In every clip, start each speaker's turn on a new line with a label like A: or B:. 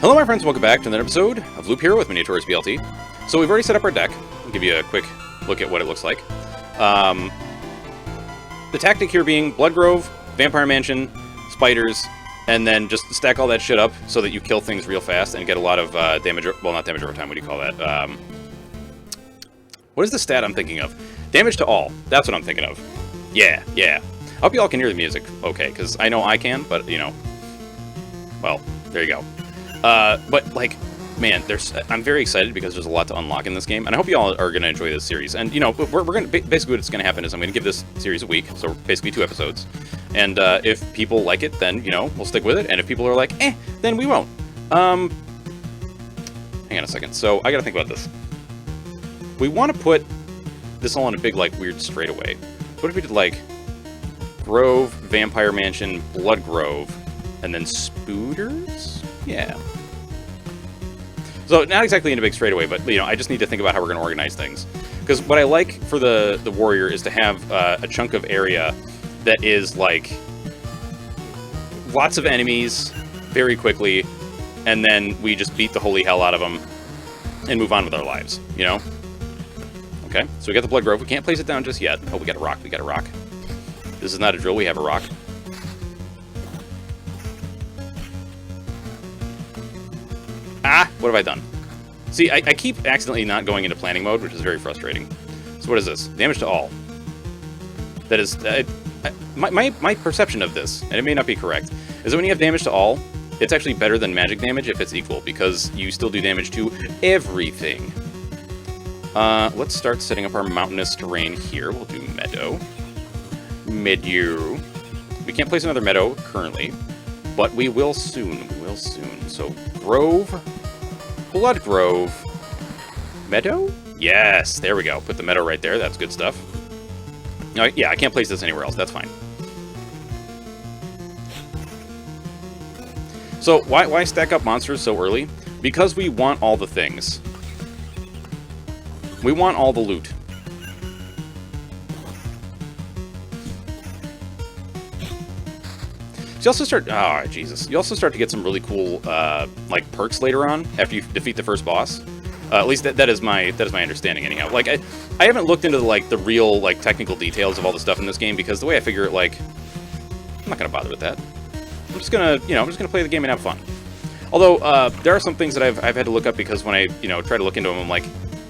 A: Hello my friends, welcome back to another episode of Loop Hero with me, Notorious BLT. So we've already set up our deck. I'll give you a quick look at what it looks like. The tactic here being Blood Grove, Vampire Mansion, Spiders, and then just stack all that shit up so that you kill things real fast and get a lot of damage, well not damage over time, what do you call that? What is the stat I'm thinking of? Damage to all, that's what I'm thinking of. Yeah. I hope you all can hear the music okay, because I know I can, but you know, well, there you go. But, like, man, I'm very excited because there's a lot to unlock in this game, and I hope you all are going to enjoy this series. And, you know, we're going to, basically what's going to happen is I'm going to give this series a week, so basically 2 episodes. And, if people like it, then, you know, we'll stick with it, and if people are like, then we won't. Hang on a second. So, I gotta think about this. We want to put this all in a big, like, weird straightaway. What if we did, like, Grove, Vampire Mansion, Blood Grove, and then Spooters? Yeah. So, not exactly in a big straightaway, but, you know, I just need to think about how we're going to organize things. Because what I like for the warrior is to have a chunk of area that is, like, lots of enemies very quickly, and then we just beat the holy hell out of them and move on with our lives, you know? Okay, so we got the Blood Grove. We can't place it down just yet. Oh, we got a rock. We got a rock. This is not a drill. We have a rock. What have I done? See, I keep accidentally not going into planning mode, which is very frustrating. So what is this? Damage to all. That is... my perception of this, and it may not be correct, is that when you have damage to all, it's actually better than magic damage if it's equal, because you still do damage to everything. Let's start setting up our mountainous terrain here. We'll do meadow. Meadow. We can't place another meadow currently, but we will soon. We will soon. So, Grove... Blood Grove. Meadow? Yes, there we go. Put the meadow right there. That's good stuff. No, yeah, I can't place this anywhere else. That's fine. So, why stack up monsters so early? Because we want all the things. We want all the loot. You also start... Oh, Jesus. You also start to get some really cool, like, perks later on, after you defeat the first boss. At least that is my understanding, anyhow. Like, I haven't looked into, like, the real, like, technical details of all the stuff in this game, because the way I figure it, like... I'm not gonna bother with that. I'm just gonna, you know, I'm just gonna play the game and have fun. Although, there are some things that I've had to look up, because when I, you know, try to look into them, I'm like,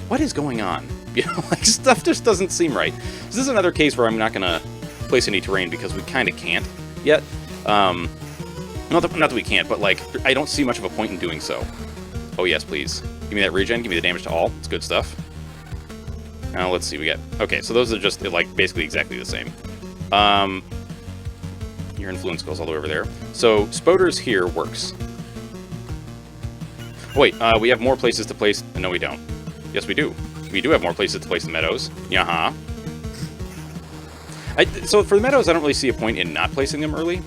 A: what is going on? You know, like, stuff just doesn't seem right. So this is another case where I'm not gonna place any terrain, because we kind of can't yet. Not that we can't, but, like, I don't see much of a point in doing so. Oh, yes, please. Give me that regen, give me the damage to all. It's good stuff. Now, let's see, we got... Okay, so those are just, like, basically exactly the same. Your influence goes all the way over there. So, Spoders here works. Oh, wait, we have more places to place... No, we don't. Yes, we do. We do have more places to place the meadows. Yaha. So, for the meadows, I don't really see a point in not placing them early.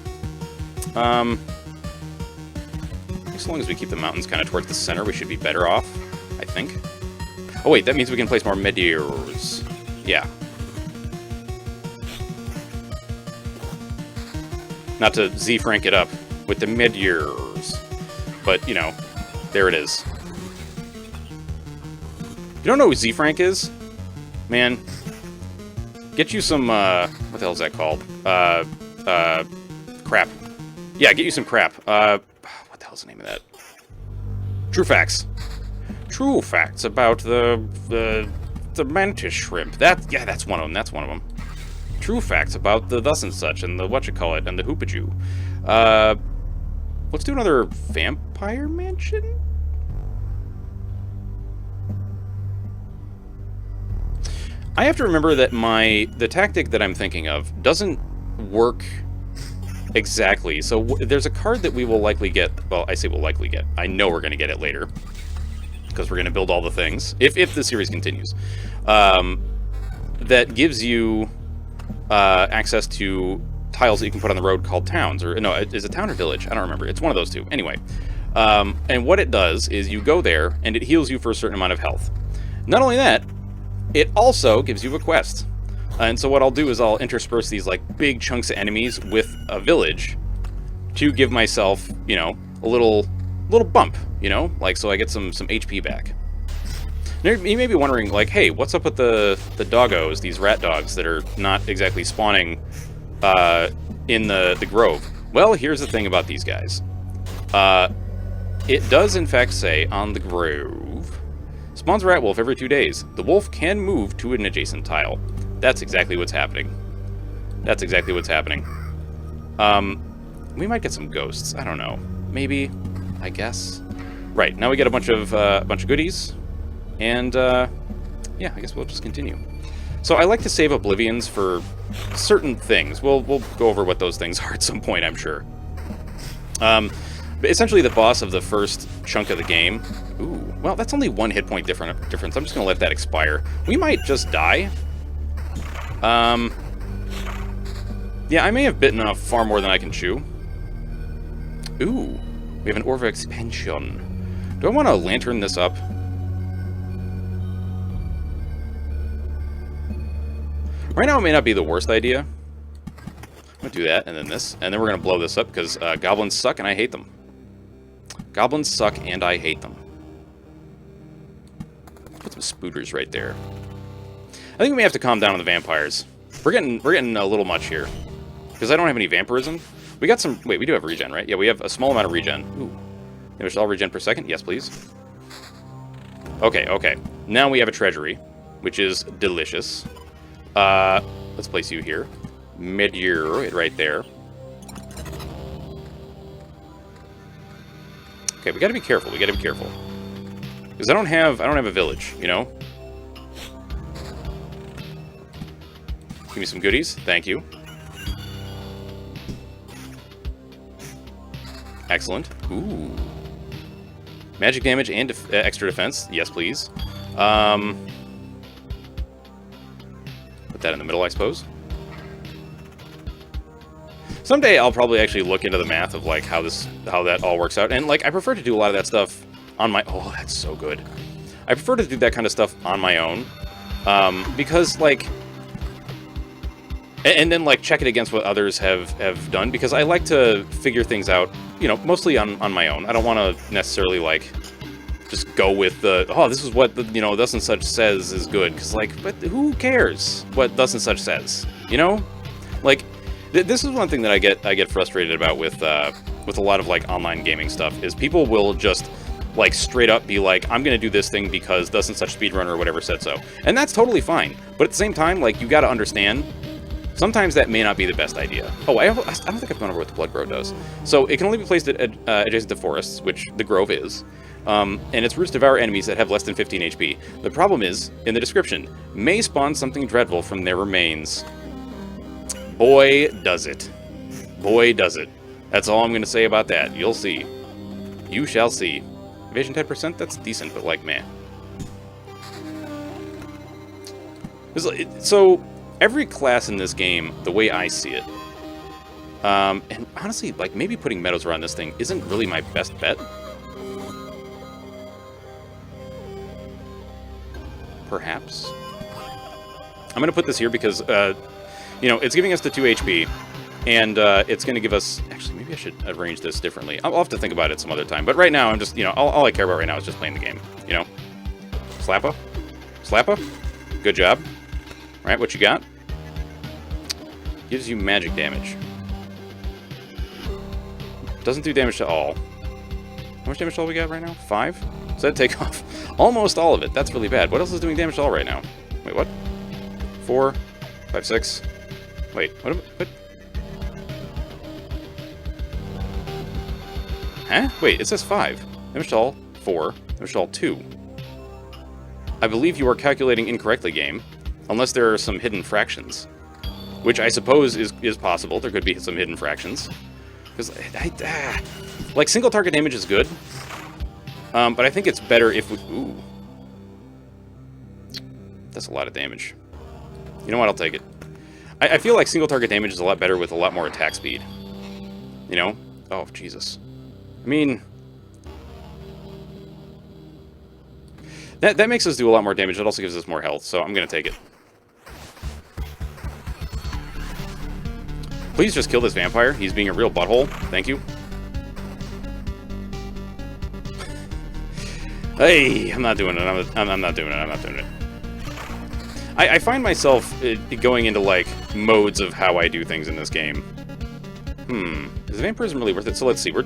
A: As long as we keep the mountains kind of towards the center, we should be better off, I think. Oh wait, that means we can place more meteors. Yeah. Not to Z-Frank it up with the meteors, but, you know, there it is. You don't know who Z-Frank is? Man, get you some, what the hell is that called? Crap. Yeah, get you some crap. What the hell's the name of that? True facts. True facts about the mantis shrimp. That's one of them. That's one of them. True facts about the thus and such and the whatchamacallit and the hoopajoo. Let's do another Vampire Mansion? I have to remember that the tactic that I'm thinking of doesn't work exactly. So there's a card that we will likely get. Well, I say we'll likely get. I know we're going to get it later, because we're going to build all the things, if the series continues, that gives you access to tiles that you can put on the road called towns. Or no, is it town or village? I don't remember. It's one of those two. Anyway, and what it does is you go there, and it heals you for a certain amount of health. Not only that, it also gives you a quest. And so what I'll do is I'll intersperse these, like, big chunks of enemies with a village to give myself, you know, a little little bump, you know, like so I get some HP back. Now, you may be wondering, like, hey, what's up with the doggos, these rat dogs that are not exactly spawning in the grove? Well, here's the thing about these guys. It does in fact say on the grove, spawns a rat wolf every 2 days. The wolf can move to an adjacent tile. That's exactly what's happening. That's exactly what's happening. We might get some ghosts. I don't know. Maybe. I guess. Right, now we get a bunch of goodies. And, yeah, I guess we'll just continue. So I like to save oblivions for certain things. We'll go over what those things are at some point, I'm sure. But essentially the boss of the first chunk of the game... Ooh, well, that's only 1 hit point difference. I'm just going to let that expire. We might just die. Yeah, I may have bitten off far more than I can chew. Ooh, we have an Orb of Expansion. Do I want to lantern this up? Right now it may not be the worst idea. I'm going to do that, and then this. And then we're going to blow this up, because goblins suck and I hate them. Goblins suck and I hate them. Put some spooters right there. I think we may have to calm down on the vampires. We're getting a little much here. Because I don't have any vampirism. We got some... Wait, we do have regen, right? Yeah, we have a small amount of regen. Ooh. Damage all regen per second? Yes, please. Okay, okay. Now we have a treasury, which is delicious. Let's place you here. Mid-year, right there. Okay, we gotta be careful. We gotta be careful. Because I don't have a village, you know? Give me some goodies. Thank you. Excellent. Ooh. Magic damage and extra defense. Yes, please. Put that in the middle, I suppose. Someday I'll probably actually look into the math of like how that all works out. And like I prefer to do a lot of that stuff on my... Oh, that's so good. I prefer to do that kind of stuff on my own. Because like... And then like check it against what others have done, because I like to figure things out, you know, mostly on my own. I don't want to necessarily like just go with the, oh, this is what the, you know, thus and such says is good, because like, but who cares what thus and such says, you know? Like this is one thing that I get frustrated about with a lot of like online gaming stuff, is people will just like straight up be like, I'm gonna do this thing because thus and such speedrunner or whatever said so, and that's totally fine. But at the same time, like, you got to understand, sometimes that may not be the best idea. Oh, I don't think I've gone over what the Blood Grove does. So it can only be placed at adjacent to forests, which the Grove is. And its roots devour enemies that have less than 15 HP. The problem is, in the description, may spawn something dreadful from their remains. Boy, does it. Boy, does it. That's all I'm going to say about that. You'll see. You shall see. Evasion 10%? That's decent, but like, man. So... Every class in this game, the way I see it, and honestly, like, maybe putting meadows around this thing isn't really my best bet. Perhaps. I'm going to put this here because, you know, it's giving us the 2 HP, and it's going to give us... Actually, maybe I should arrange this differently. I'll have to think about it some other time, but right now, I'm just, you know, all I care about right now is just playing the game, you know? Slappa? Slappa? Good job. All right, what you got? Gives you magic damage. Doesn't do damage to all. How much damage to all we got right now? 5? So that'd take off almost all of it. That's really bad. What else is doing damage to all right now? Wait, what? 4, 5, 6. Wait, what? Huh? Wait, it says 5. Damage to all, 4. Damage to all, 2. I believe you are calculating incorrectly, game. Unless there are some hidden fractions. Which I suppose is possible. There could be some hidden fractions. Because, like, single target damage is good. But I think it's better if we... Ooh. That's a lot of damage. You know what? I'll take it. I feel like single target damage is a lot better with a lot more attack speed. You know? Oh, Jesus. I mean... That makes us do a lot more damage. It also gives us more health, so I'm going to take it. Please just kill this vampire. He's being a real butthole. Thank you. Hey, I'm not doing it. I'm not doing it. I'm not doing it. I find myself going into, like, modes of how I do things in this game. Is vampirism really worth it? So let's see. We're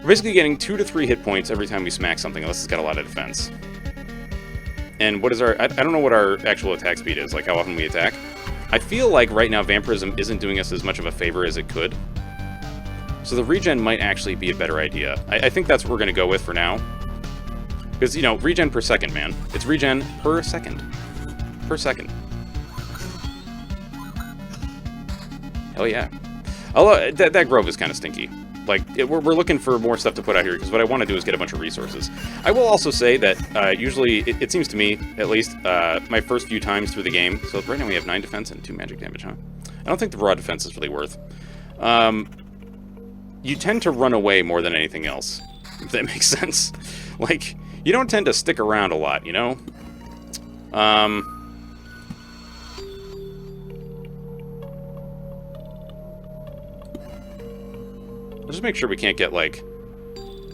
A: basically getting 2 to 3 hit points every time we smack something, unless it's got a lot of defense. And what is our... I don't know what our actual attack speed is, like how often we attack. I feel like right now vampirism isn't doing us as much of a favor as it could. So the regen might actually be a better idea. I think that's what we're going to go with for now. Because, you know, regen per second, man. It's regen per second. Per second. Hell yeah. Although, that grove is kind of stinky. Like, we're looking for more stuff to put out here, because what I want to do is get a bunch of resources. I will also say that, usually, it seems to me, at least, my first few times through the game, so right now we have 9 defense and 2 magic damage, huh? I don't think the raw defense is really worth. You tend to run away more than anything else, if that makes sense. Like, you don't tend to stick around a lot, you know? Let's just make sure we can't get, like,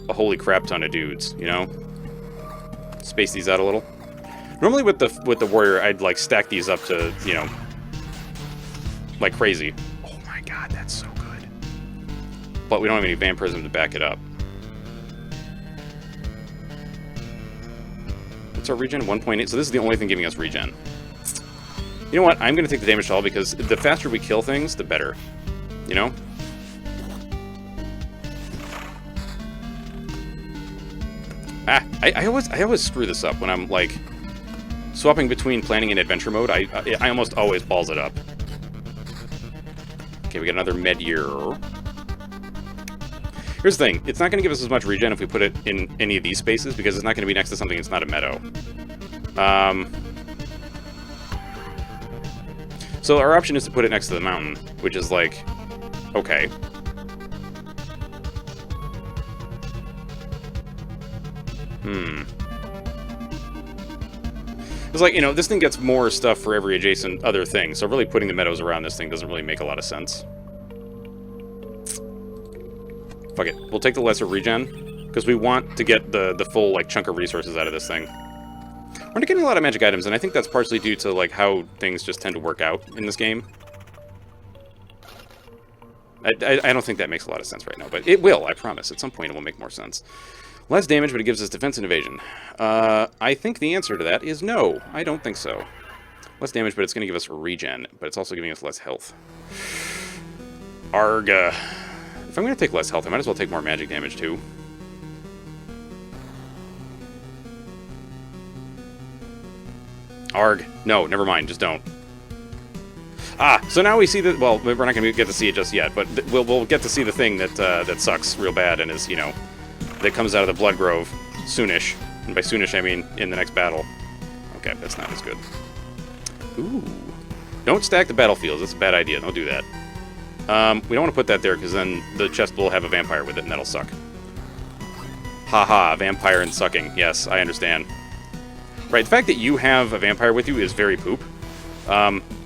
A: a holy crap ton of dudes, you know? Space these out a little. Normally with the warrior, I'd, like, stack these up to, you know, like crazy. Oh my god, that's so good. But we don't have any vampirism to back it up. What's our regen? 1.8. So this is the only thing giving us regen. You know what? I'm going to take the damage to all, because the faster we kill things, the better. You know? Ah, I always screw this up when I'm, like, swapping between planning and adventure mode. I almost always balls it up. Okay, we got another med-year. Here's the thing. It's not going to give us as much regen if we put it in any of these spaces, because it's not going to be next to something that's not a meadow. So our option is to put it next to the mountain, which is, like, okay. It's like, you know, this thing gets more stuff for every adjacent other thing, so really putting the meadows around this thing doesn't really make a lot of sense. Fuck it. We'll take the lesser regen, because we want to get the full, like, chunk of resources out of this thing. We're not getting a lot of magic items, and I think that's partially due to, like, how things just tend to work out in this game. I don't think that makes a lot of sense right now, but it will, I promise. At some point it will make more sense. Less damage, but it gives us defense and evasion. I think the answer to that is no. I don't think so. Less damage, but it's going to give us regen, but it's also giving us less health. Arg. If I'm going to take less health, I might as well take more magic damage, too. Arg. No, never mind. Just don't. Ah, so now we see that... Well, we're not going to get to see it just yet, but we'll get to see the thing that sucks real bad and is, you know... that comes out of the Blood Grove soonish. And by soonish, I mean in the next battle. Okay, that's not as good. Ooh. Don't stack the battlefields. That's a bad idea. Don't do that. We don't want to put that there, because then the chest will have a vampire with it, and that'll suck. Haha, vampire and sucking. Yes, I understand. Right, the fact that you have a vampire with you is very poop.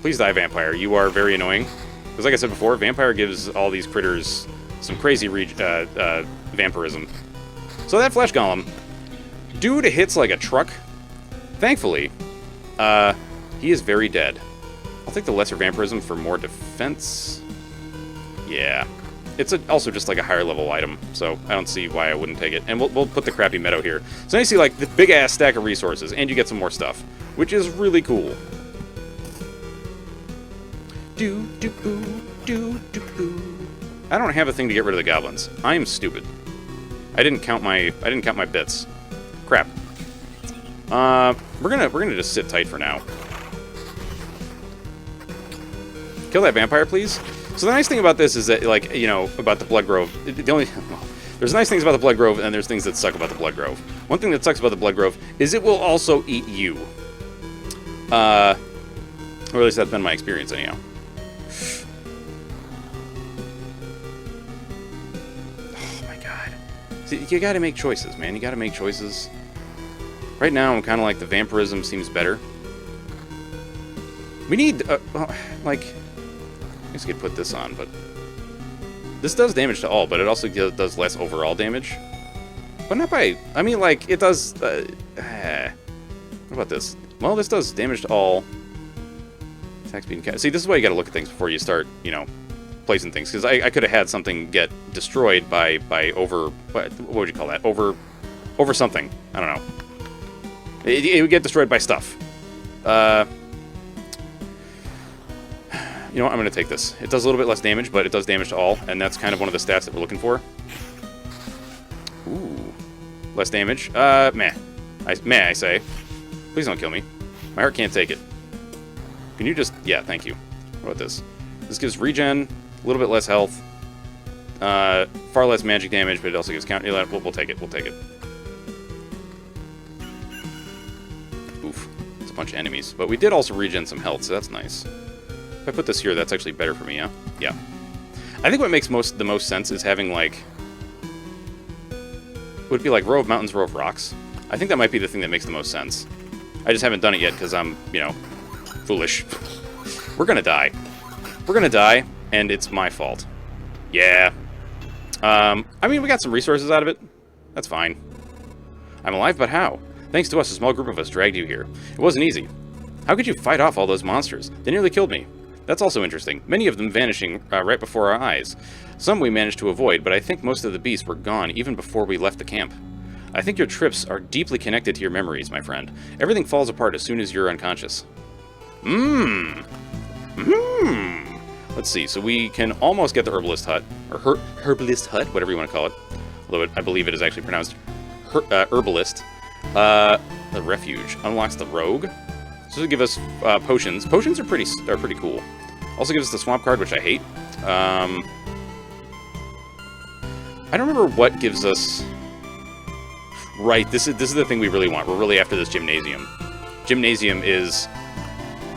A: Please die, vampire. You are very annoying. Because like I said before, vampire gives all these critters some crazy vampirism. So that flesh golem, dude hits like a truck. Thankfully, he is very dead. I'll take the lesser vampirism for more defense. Yeah. It's also just like a higher level item, so I don't see why I wouldn't take it. And we'll put the crappy meadow here. So now you see like the big ass stack of resources, and you get some more stuff, which is really cool. I don't have a thing to get rid of the goblins. I am stupid. I didn't count my bits. Crap. We're gonna just sit tight for now. Kill that vampire, please. So the nice thing about this is that, like, you know, about the Blood Grove, there's nice things about the Blood Grove, and there's things that suck about the Blood Grove. One thing that sucks about the Blood Grove is it will also eat you. Or at least that's been my experience, anyhow. Oh my god. See, you gotta make choices, man. You gotta make choices. Right now, I'm kind of like the vampirism seems better. We need, like... I guess I could put this on, but... This does damage to all, but it also does less overall damage. But not by... I mean, like, it does... what about this? Well, this does damage to all. Attack speed and... See, this is why you gotta look at things before you start, you know, placing things. Because I could have had something get destroyed by over... What would you call that? Over something. I don't know. It would get destroyed by stuff. You know what? I'm going to take this. It does a little bit less damage, but it does damage to all, and that's kind of one of the stats that we're looking for. Ooh. Less damage. Meh. I say. Please don't kill me. My heart can't take it. Can you just... Yeah, thank you. What about this? This gives regen, a little bit less health, far less magic damage, but it also gives counter... We'll take it. We'll take it. Oof. It's a bunch of enemies. But we did also regen some health, so that's nice. If I put this here, that's actually better for me, yeah? Yeah. I think what makes the most sense is having, like... Would it be like row of mountains, row of rocks? I think that might be the thing that makes the most sense. I just haven't done it yet because I'm, you know, foolish. We're gonna die. We're gonna die, and it's my fault. Yeah. I mean, we got some resources out of it. That's fine. I'm alive, but how? Thanks to us, a small group of us dragged you here. It wasn't easy. How could you fight off all those monsters? They nearly killed me. That's also interesting. Many of them vanishing right before our eyes. Some we managed to avoid, but I think most of the beasts were gone even before we left the camp. I think your trips are deeply connected to your memories, my friend. Everything falls apart as soon as you're unconscious. Let's see, so we can almost get the Herbalist Hut, or Herbalist Hut, whatever you want to call it. Although I believe it is actually pronounced Herbalist. The Refuge unlocks the Rogue. So this will give us potions. Potions are pretty cool. Also gives us the Swamp card, which I hate. I don't remember what gives us... Right, this is the thing we really want. We're really after this Gymnasium. Gymnasium is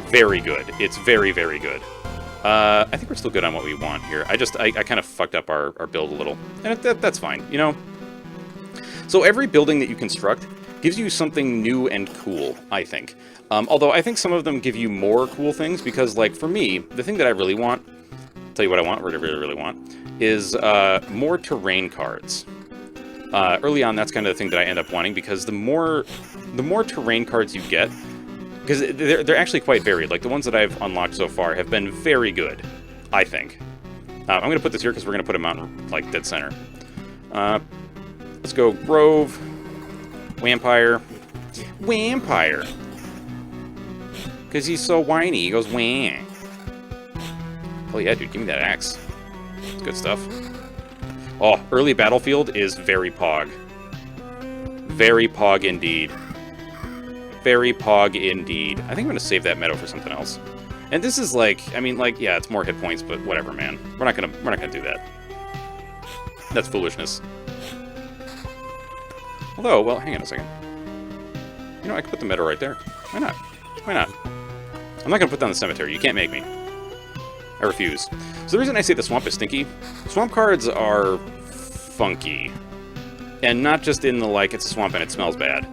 A: very good. It's very, very good. I think we're still good on what we want here. I kind of fucked up our build a little. And that's fine, you know? So every building that you construct gives you something new and cool, I think. Although I think some of them give you more cool things, because, like, for me, the thing that I really want, tell you what I want, what I really want, is more terrain cards. Early on, that's kind of the thing that I end up wanting, because the more terrain cards you get, because they're actually quite varied. Like, the ones that I've unlocked so far have been very good, I think. I'm going to put this here because we're going to put a mountain, like, dead center. Let's go Grove, Vampire. Because he's so whiny, he goes wham. Oh yeah, dude, give me that axe. It's good stuff. Oh, early battlefield is very pog. Very pog indeed. Very pog indeed. I think I'm going to save that meadow for something else. And this is like, I mean, like, yeah, it's more hit points, but whatever, man. We're not gonna do that. That's foolishness. Although, well, hang on a second. You know, I could put the meadow right there. Why not? Why not? I'm not going to put down the cemetery. You can't make me. I refuse. So the reason I say the swamp is stinky, swamp cards are funky. And not just in the, like, it's a swamp and it smells bad.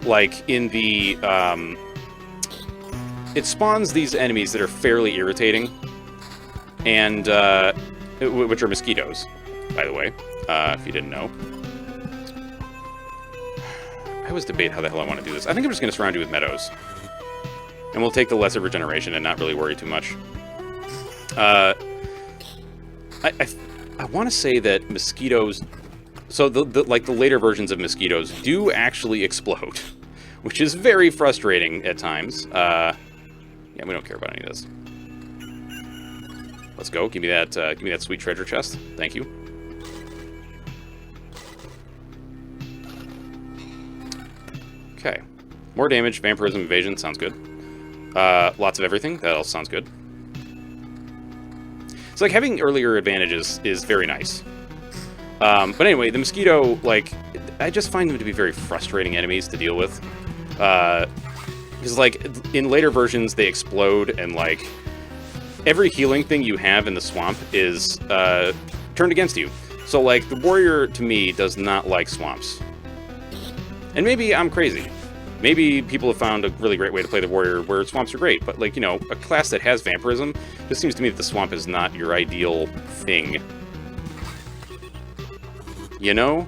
A: Like, in the, it spawns these enemies that are fairly irritating. And, which are mosquitoes, by the way, if you didn't know. I always debate how the hell I want to do this. I think I'm just going to surround you with meadows. And we'll take the lesser regeneration and not really worry too much. I want to say that mosquitoes... So, the later versions of mosquitoes do actually explode. Which is very frustrating at times. Yeah, we don't care about any of this. Let's go. Give me that sweet treasure chest. Thank you. Okay. More damage, vampirism, evasion, sounds good. Lots of everything, that all sounds good. It's like having earlier advantages is very nice. But anyway, the mosquito, like, I just find them to be very frustrating enemies to deal with. Because, like, in later versions, they explode, and, like, every healing thing you have in the swamp is turned against you. So, like, the warrior, to me, does not like swamps. And maybe I'm crazy. Maybe people have found a really great way to play the warrior where swamps are great, but, like, you know, a class that has vampirism, just seems to me that the swamp is not your ideal thing. You know?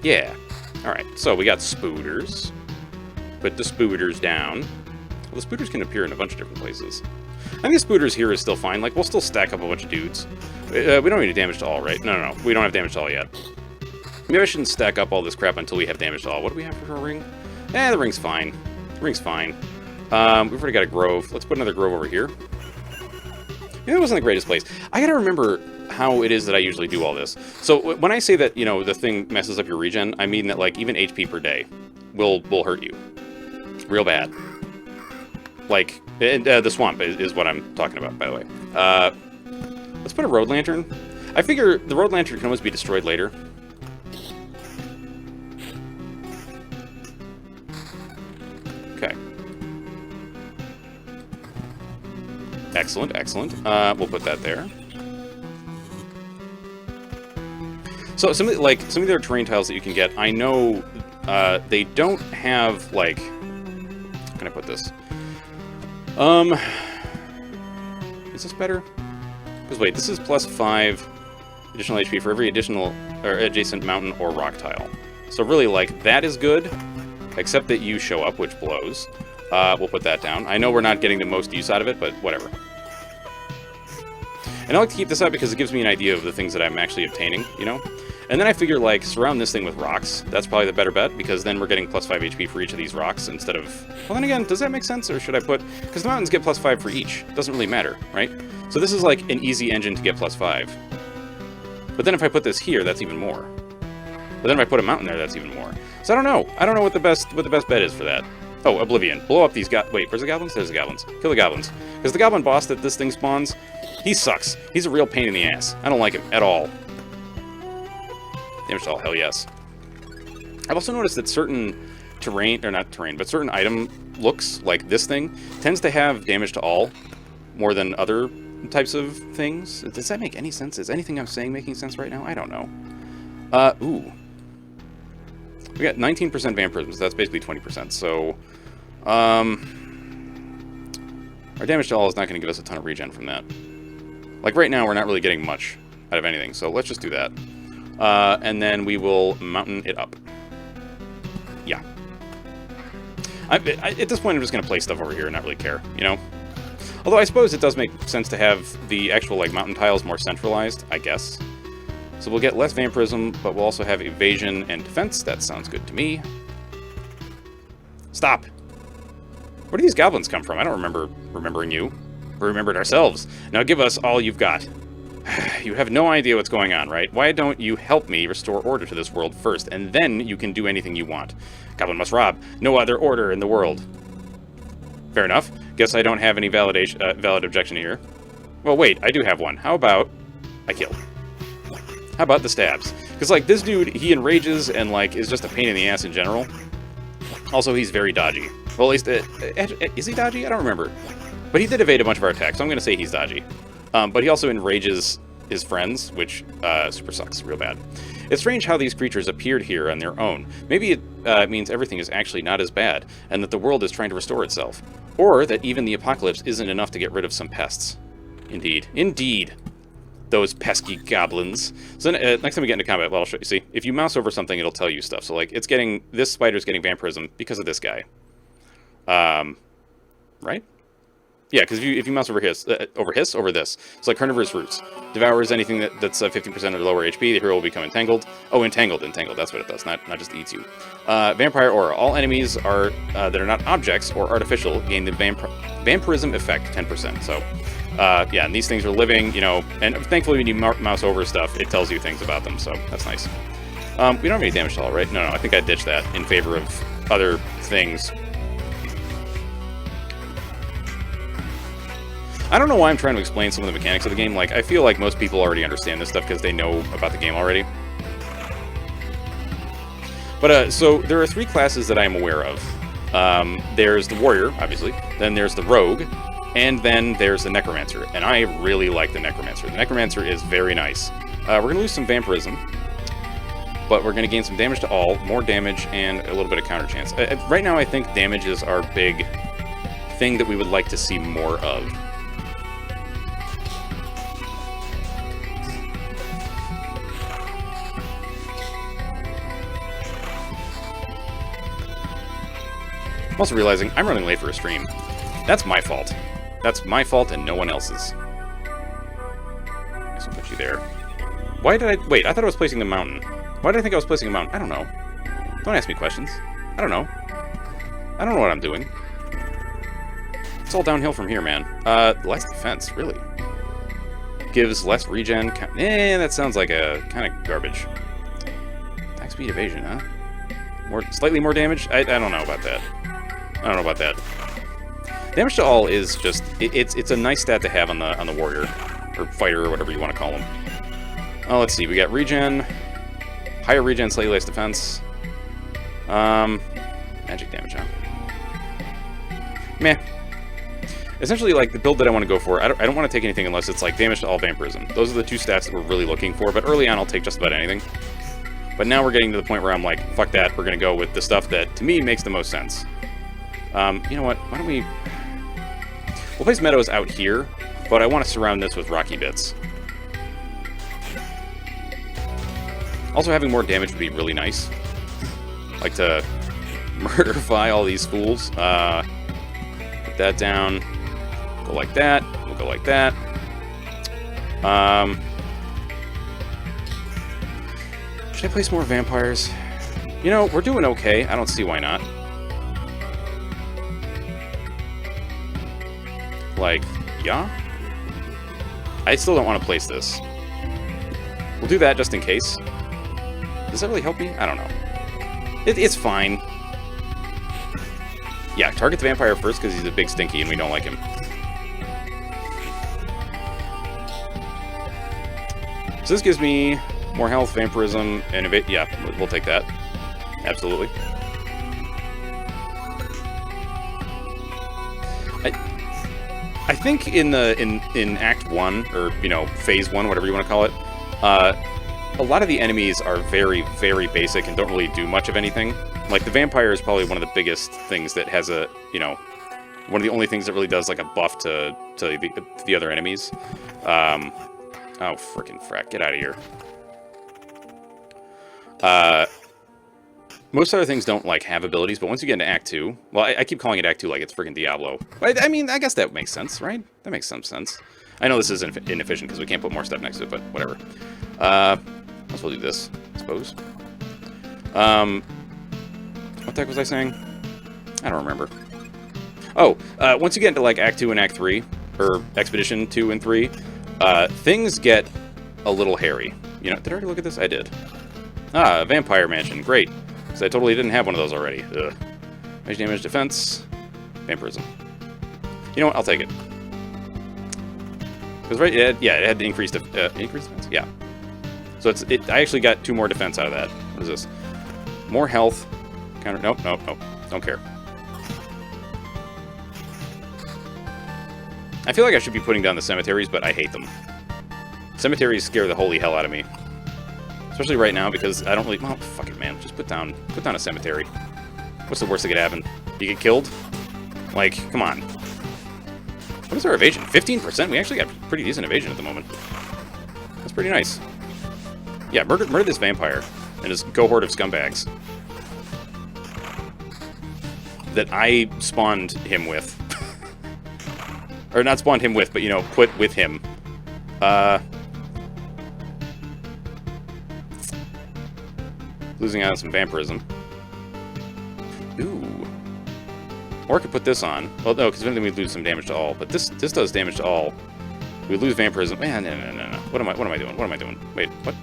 A: Yeah. Alright, so we got spooters. Put the spooters down. Well, the spooters can appear in a bunch of different places. I think the spooters here is still fine. Like, we'll still stack up a bunch of dudes. We don't need damage to all, right? No. We don't have damage to all yet. Maybe I shouldn't stack up all this crap until we have damage to all. What do we have for a ring? The ring's fine. The ring's fine. We've already got a grove. Let's put another grove over here. Maybe it wasn't the greatest place. I gotta remember how it is that I usually do all this. So when I say that, you know, the thing messes up your regen, I mean that, like, even HP per day will hurt you. Real bad. Like, the swamp is what I'm talking about, by the way. Let's put a road lantern. I figure the road lantern can always be destroyed later. Okay. Excellent, excellent. We'll put that there. So some of their terrain tiles that you can get, I know they don't have, like, how can I put this? Is this better? Because wait, this is plus 5 additional HP for every additional or adjacent mountain or rock tile. So really, like, that is good, except that you show up, which blows. We'll put that down. I know we're not getting the most use out of it, but whatever. And I like to keep this up because it gives me an idea of the things that I'm actually obtaining, you know? And then I figure, like, surround this thing with rocks. That's probably the better bet, because then we're getting plus 5 HP for each of these rocks instead of... Well, then again, does that make sense, or should I put... Because the mountains get plus 5 for each. It doesn't really matter, right? So this is, like, an easy engine to get plus 5. But then if I put this here, that's even more. But then if I put a mountain there, that's even more. So I don't know. I don't know what the best bet is for that. Oh, Oblivion. Blow up these Wait, where's the goblins? There's the goblins. Kill the goblins. Because the goblin boss that this thing spawns, he sucks. He's a real pain in the ass. I don't like him at all. Damage to all, hell yes. I've also noticed that certain terrain, or not terrain, but certain item looks, like this thing, tends to have damage to all more than other types of things. Does that make any sense? Is anything I'm saying making sense right now? I don't know. Ooh. We got 19% vampirism, so that's basically 20%. So, our damage to all is not going to give us a ton of regen from that. Like, right now, we're not really getting much out of anything, so let's just do that. And then we will mountain it up. Yeah. At this point, I'm just going to place stuff over here and not really care, you know? Although I suppose it does make sense to have the actual, like, mountain tiles more centralized, I guess. So we'll get less vampirism, but we'll also have evasion and defense. That sounds good to me. Stop! Where do these goblins come from? I don't remember remembering you. We remembered ourselves. Now give us all you've got. You have no idea what's going on, right? Why don't you help me restore order to this world first, and then you can do anything you want. Goblin must rob. No other order in the world. Fair enough. Guess I don't have any valid objection here. Well, wait, I do have one. How about I kill? How about the stabs? Because, like, this dude, he enrages and, like, is just a pain in the ass in general. Also, he's very dodgy. Well, at least, is he dodgy? I don't remember. But he did evade a bunch of our attacks, so I'm going to say he's dodgy. But he also enrages his friends, which super sucks real bad. It's strange how these creatures appeared here on their own. Maybe it means everything is actually not as bad, and that the world is trying to restore itself. Or that even the apocalypse isn't enough to get rid of some pests. Indeed. Indeed. Those pesky goblins. So next time we get into combat, well, I'll show you. See, if you mouse over something, it'll tell you stuff. So, like, it's getting... This spider's getting vampirism because of this guy. Right? Yeah, because if you mouse over this. So, like, carnivorous roots. Devours anything that's 50% or lower HP. The hero will become entangled. Oh, entangled. That's what it does. Not just eats you. Vampire aura. All enemies are that are not objects or artificial gain the vampirism effect 10%. So, yeah, and these things are living, you know, and thankfully when you mouse over stuff, it tells you things about them, so that's nice. We don't have any damage to all, right? No, I think I ditched that in favor of other things. I don't know why I'm trying to explain some of the mechanics of the game. Like, I feel like most people already understand this stuff because they know about the game already. But, so, there are 3 classes that I am aware of. There's the warrior, obviously. Then there's the rogue. And then there's the necromancer. And I really like the necromancer. The necromancer is very nice. We're going to lose some vampirism. But we're going to gain some damage to all, more damage, and a little bit of counter chance. Right now, I think damage is our big thing that we would like to see more of. I'm also realizing I'm running late for a stream. That's my fault. That's my fault and no one else's. I guess I'll put you there. Why did I... Wait, I thought I was placing the mountain. Why did I think I was placing a mountain? I don't know. Don't ask me questions. I don't know. I don't know what I'm doing. It's all downhill from here, man. Less defense, really. Gives less regen. That sounds like a kind of garbage. Attack speed evasion, huh? Slightly more damage? I don't know about that. I don't know about that. Damage to all is just... It's a nice stat to have on the warrior. Or fighter, or whatever you want to call him. Oh, let's see. We got regen. Higher regen, slightly less defense. Magic damage, huh? Meh. Essentially, like, the build that I want to go for, I don't want to take anything unless it's, like, damage to all vampirism. Those are the two stats that we're really looking for, but early on I'll take just about anything. But now we're getting to the point where I'm like, fuck that, we're going to go with the stuff that, to me, makes the most sense. You know what, why don't we... We'll place meadows out here, but I want to surround this with rocky bits. Also, having more damage would be really nice. Like to murderify all these fools. Put that down. Go like that. We'll go like that. Should I place more vampires? You know, we're doing okay. I don't see why not. Like, yeah? I still don't want to place this. We'll do that just in case. Does that really help me? I don't know. It's fine. Yeah, target the vampire first because he's a big stinky and we don't like him. So this gives me more health, vampirism, and yeah, we'll take that. Absolutely. I think in Act 1, or, you know, Phase 1, whatever you want to call it, a lot of the enemies are very, very basic and don't really do much of anything. Like, the vampire is probably one of the biggest things that has a, you know, one of the only things that really does, like, a buff to the other enemies. Oh, frickin' frack. Get out of here. Most other things don't, like, have abilities, but once you get into Act 2... Well, I keep calling it Act 2 like it's frickin' Diablo. I mean, I guess that makes sense, right? That makes some sense. I know this is inefficient because we can't put more stuff next to it, but whatever. Let's we'll do this, I suppose. What the heck was I saying? I don't remember. Oh, once you get into, like, Act 2 and Act 3, or Expedition 2 and 3, things get a little hairy. You know, did I already look at this? I did. Ah, Vampire Mansion. Great. Because I totally didn't have one of those already. Ugh. Magic damage, defense, vampirism. You know what? I'll take it. Because right, yeah, it had increased defense. Yeah. So I actually got 2 more defense out of that. What is this? More health. Counter. Nope. Don't care. I feel like I should be putting down the cemeteries, but I hate them. Cemeteries scare the holy hell out of me. Especially right now, because I don't really... Well, fuck it, man. Just put down a cemetery. What's the worst that could happen? You get killed? Like, come on. What is our evasion? 15%? We actually got pretty decent evasion at the moment. That's pretty nice. Yeah, murder this vampire. And his cohort of scumbags. That I spawned him with. Or not spawned him with, but, you know, put with him. Losing out on some vampirism. Ooh. Or I could put this on. Well, no, because then we lose some damage to all. But this does damage to all. We lose vampirism. Man, no. What am I doing? Wait, what?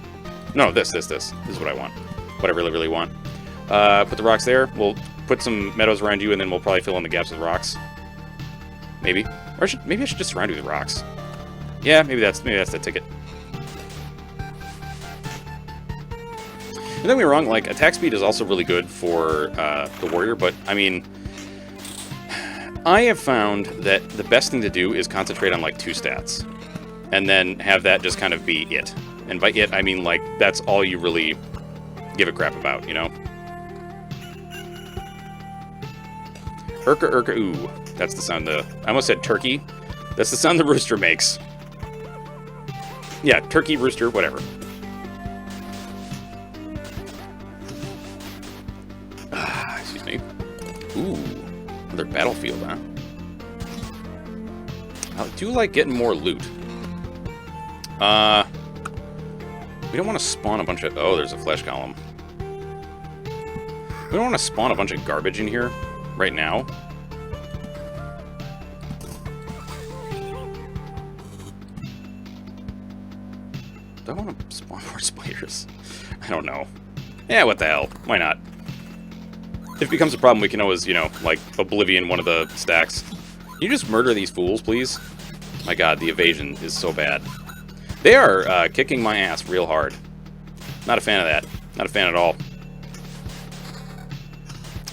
A: No, this. This is what I want. What I really, really want. Put the rocks there. We'll put some meadows around you, and then we'll probably fill in the gaps with rocks. Maybe. Or maybe I should just surround you with rocks. Yeah, maybe that's the ticket. And don't get me wrong, like, attack speed is also really good for the warrior, but, I mean, I have found that the best thing to do is concentrate on, like, 2 stats. And then have that just kind of be it. And by it, I mean, like, that's all you really give a crap about, you know? Urka, ooh. That's the sound I almost said turkey. That's the sound the rooster makes. Yeah, turkey, rooster, whatever. Excuse me. Ooh. Another battlefield, huh? I do like getting more loot. We don't want to spawn a bunch of... Oh, there's a flesh golem. We don't want to spawn a bunch of garbage in here right now. Do I want to spawn more spiders? I don't know. Yeah, what the hell? Why not? If it becomes a problem, we can always, you know, like, oblivion one of the stacks. Can you just murder these fools, please? My god, the evasion is so bad. They are kicking my ass real hard. Not a fan of that. Not a fan at all.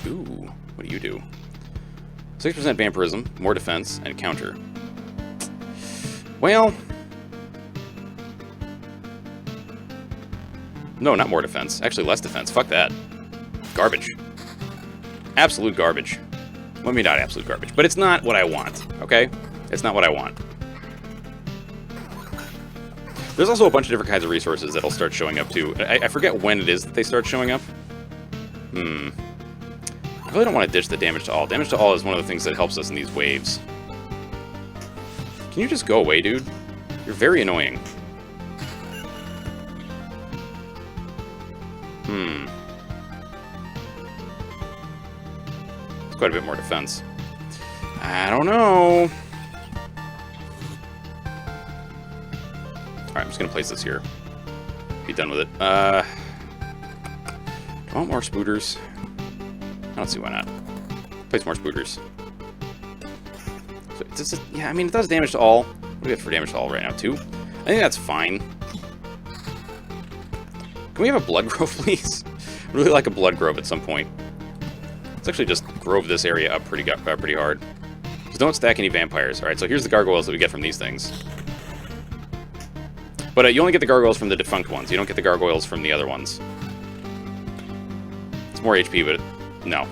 A: Ooh, what do you do? 6% vampirism, more defense, and counter. Well... No, not more defense. Actually, less defense. Fuck that. Garbage. Absolute garbage. Well, I mean, not absolute garbage, but it's not what I want, okay? It's not what I want. There's also a bunch of different kinds of resources that'll start showing up, too. I forget when it is that they start showing up. I really don't want to ditch the damage to all. Damage to all is one of the things that helps us in these waves. Can you just go away, dude? You're very annoying. It's quite a bit more defense. I don't know. Alright, I'm just gonna place this here. Be done with it. Do I want more spooters? I don't see why not. Place more spooters. So does it, yeah, I mean, it does damage to all. What do we have for damage to all right now? 2? I think that's fine. Can we have a blood grove, please? I'd really like a blood grove at some point. Let's actually just grove this area up pretty hard. Just don't stack any vampires. Alright, so here's the gargoyles that we get from these things. But you only get the gargoyles from the defunct ones. You don't get the gargoyles from the other ones. It's more HP, but no.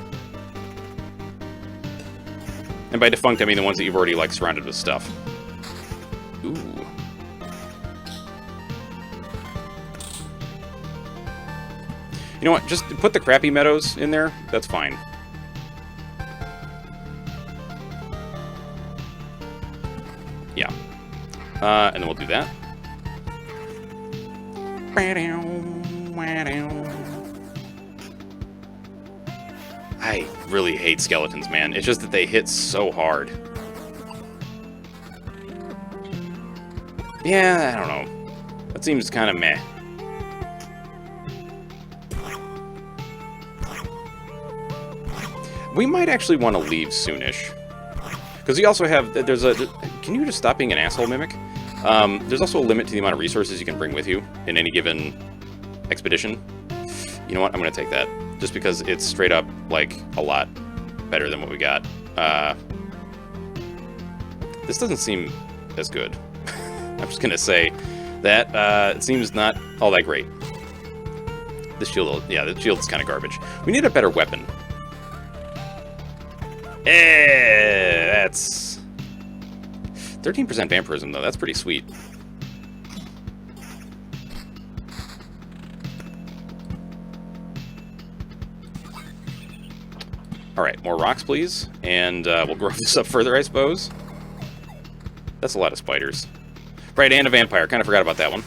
A: And by defunct, I mean the ones that you've already, like, surrounded with stuff. Ooh. You know what? Just put the crappy meadows in there. That's fine. Yeah. And then we'll do that. I really hate skeletons, man. It's just that they hit so hard. Yeah, I don't know. That seems kind of meh. We might actually want to leave soonish. Because we also have... Can you just stop being an asshole, Mimic? There's also a limit to the amount of resources you can bring with you in any given expedition. You know what? I'm going to take that. Just because it's straight up, like, a lot better than what we got. This doesn't seem as good. I'm just going to say that it seems not all that great. This shield, yeah, the shield's kind of garbage. We need a better weapon. That's... 13% vampirism, though. That's pretty sweet. Alright, more rocks, please. And we'll grow this up further, I suppose. That's a lot of spiders. Right, and a vampire. Kind of forgot about that one.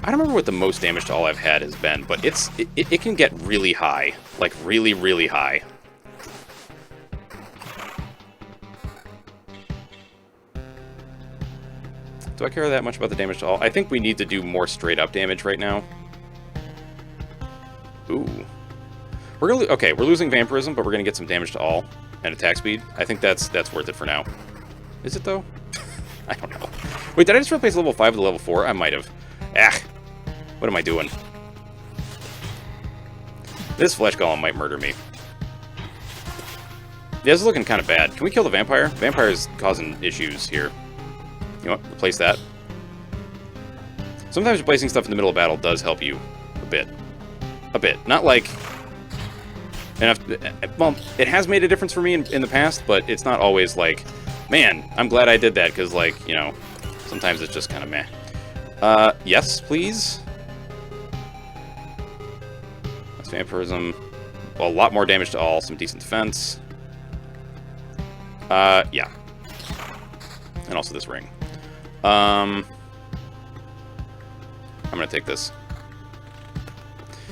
A: I don't remember what the most damage to all I've had has been, but it can get really high. Like, really, really high. Do I care that much about the damage to all? I think we need to do more straight-up damage right now. Ooh. We're gonna okay, we're losing vampirism, but we're gonna get some damage to all and attack speed. I think that's worth it for now. Is it, though? I don't know. Wait, did I just replace level 5 with level 4? I might have. Ah! What am I doing? This flesh golem might murder me. Yeah, this is looking kind of bad. Can we kill the vampire? Vampire's causing issues here. You know what? Replace that. Sometimes replacing stuff in the middle of battle does help you a bit. A bit. Not like... enough. Well, it has made a difference for me in the past, but it's not always like, man, I'm glad I did that, because, like, you know, sometimes it's just kind of meh. Yes, please? That's vampirism. a lot more damage to all, some decent defense. Yeah. And also this ring. I'm gonna take this.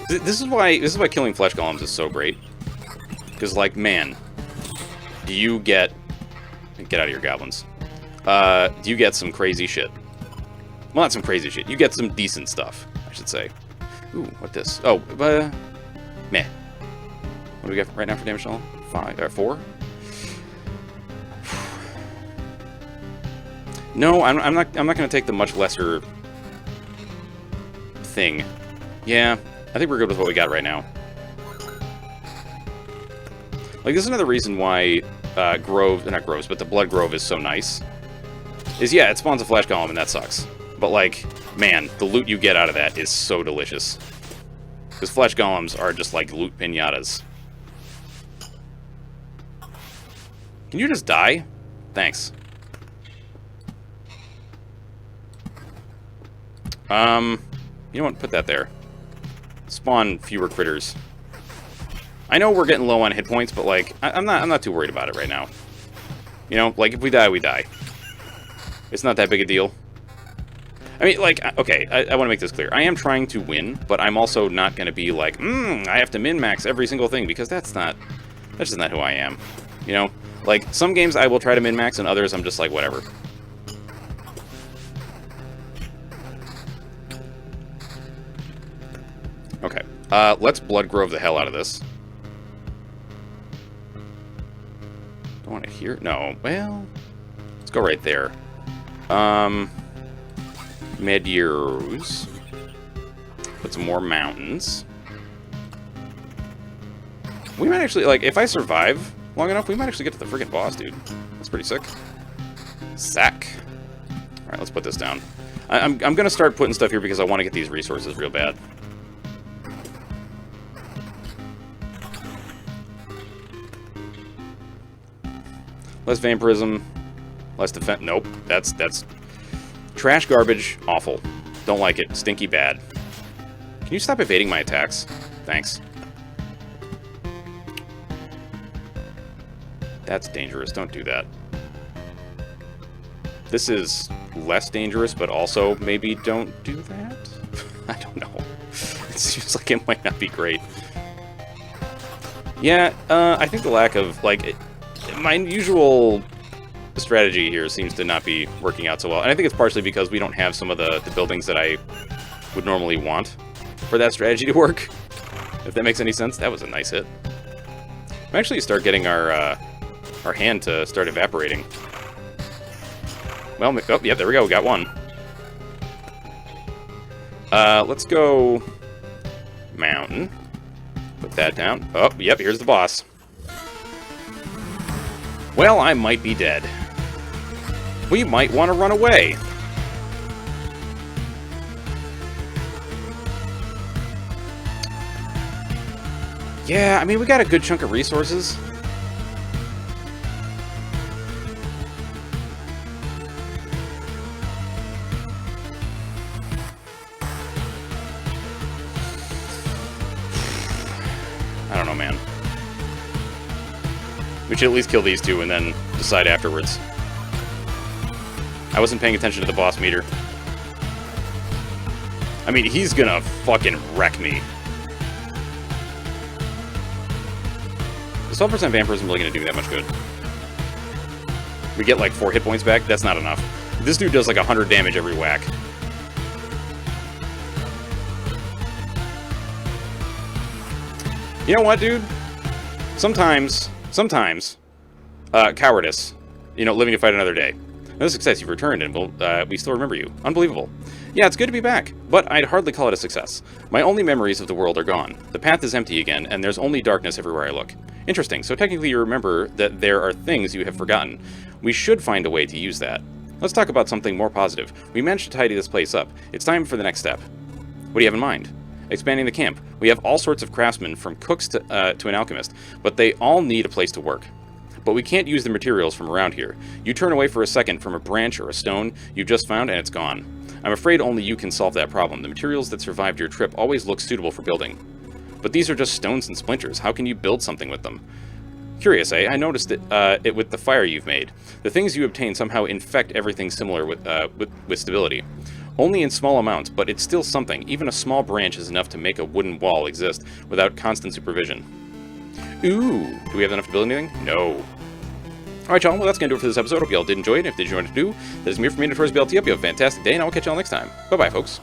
A: This is why killing flesh golems is so great. Because, like, man, do you get out of your goblins? Do you get some crazy shit? Well, not some crazy shit. You get some decent stuff, I should say. Ooh, what this? Oh, meh. What do we got right now for damage to all? 4. No, I'm not gonna take the much lesser thing. Yeah, I think we're good with what we got right now. Like, this is another reason why not Groves, but the Blood Grove is so nice. Yeah, it spawns a flesh golem, and that sucks. But, like, man, the loot you get out of that is so delicious. Because flesh golems are just like loot pinatas. Can you just die? Thanks. You know what? Put that there. Spawn fewer critters. I know we're getting low on hit points, but, like, I'm not too worried about it right now. You know, like, if we die, we die. It's not that big a deal. I mean, like, okay, I want to make this clear. I am trying to win, but I'm also not going to be like, I have to min-max every single thing, because that's just not who I am. You know? Like, some games I will try to min-max, and others I'm just like, whatever. Okay. Let's Blood Grove the hell out of this. Don't want to hear... No. Well... Let's go right there. Meteors. Put some more mountains. We might actually... Like, if I survive long enough, we might actually get to the freaking boss, dude. That's pretty sick. Sack. Alright, let's put this down. I'm gonna start putting stuff here because I want to get these resources real bad. Less vampirism, less defense. Nope, that's trash garbage. Awful. Don't like it. Stinky bad. Can you stop evading my attacks? Thanks. That's dangerous. Don't do that. This is less dangerous, but also maybe don't do that? I don't know. It seems like it might not be great. Yeah, I think the lack of, like... My usual strategy here seems to not be working out so well. And I think it's partially because we don't have some of the buildings that I would normally want for that strategy to work. If that makes any sense. That was a nice hit. I'm actually start getting our hand to start evaporating. Well, oh, yeah, there we go. We got one. Let's go mountain. Put that down. Oh, yep, here's the boss. Well, I might be dead. We might want to run away. Yeah, I mean, we got a good chunk of resources. I don't know, man. We should at least kill these two and then decide afterwards. I wasn't paying attention to the boss meter. I mean, he's gonna fucking wreck me. Is 12% vampirism really gonna do that much good? We get like 4 hit points back? That's not enough. This dude does like 100 damage every whack. You know what, dude? Sometimes, Cowardice. You know, living to fight another day. No success, you've returned, and we still remember you. Unbelievable. Yeah, it's good to be back, but I'd hardly call it a success. My only memories of the world are gone. The path is empty again, and there's only darkness everywhere I look. Interesting, so technically you remember that there are things you have forgotten. We should find a way to use that. Let's talk about something more positive. We managed to tidy this place up. It's time for the next step. What do you have in mind? Expanding the camp. We have all sorts of craftsmen, from cooks to an alchemist, but they all need a place to work. But we can't use the materials from around here. You turn away for a second from a branch or a stone you've just found and it's gone. I'm afraid only you can solve that problem. The materials that survived your trip always look suitable for building. But these are just stones and splinters. How can you build something with them? Curious, eh? I noticed it with the fire you've made. The things you obtain somehow infect everything similar with stability. Only in small amounts, but it's still something. Even a small branch is enough to make a wooden wall exist without constant supervision. Ooh, do we have enough to build anything? No. Alright, y'all, well, that's going to do it for this episode. Hope y'all did enjoy it. If you did enjoy what to do, that is me from Minotaur's BLT. Hope you have a fantastic day, and I will catch y'all next time. Bye-bye, folks.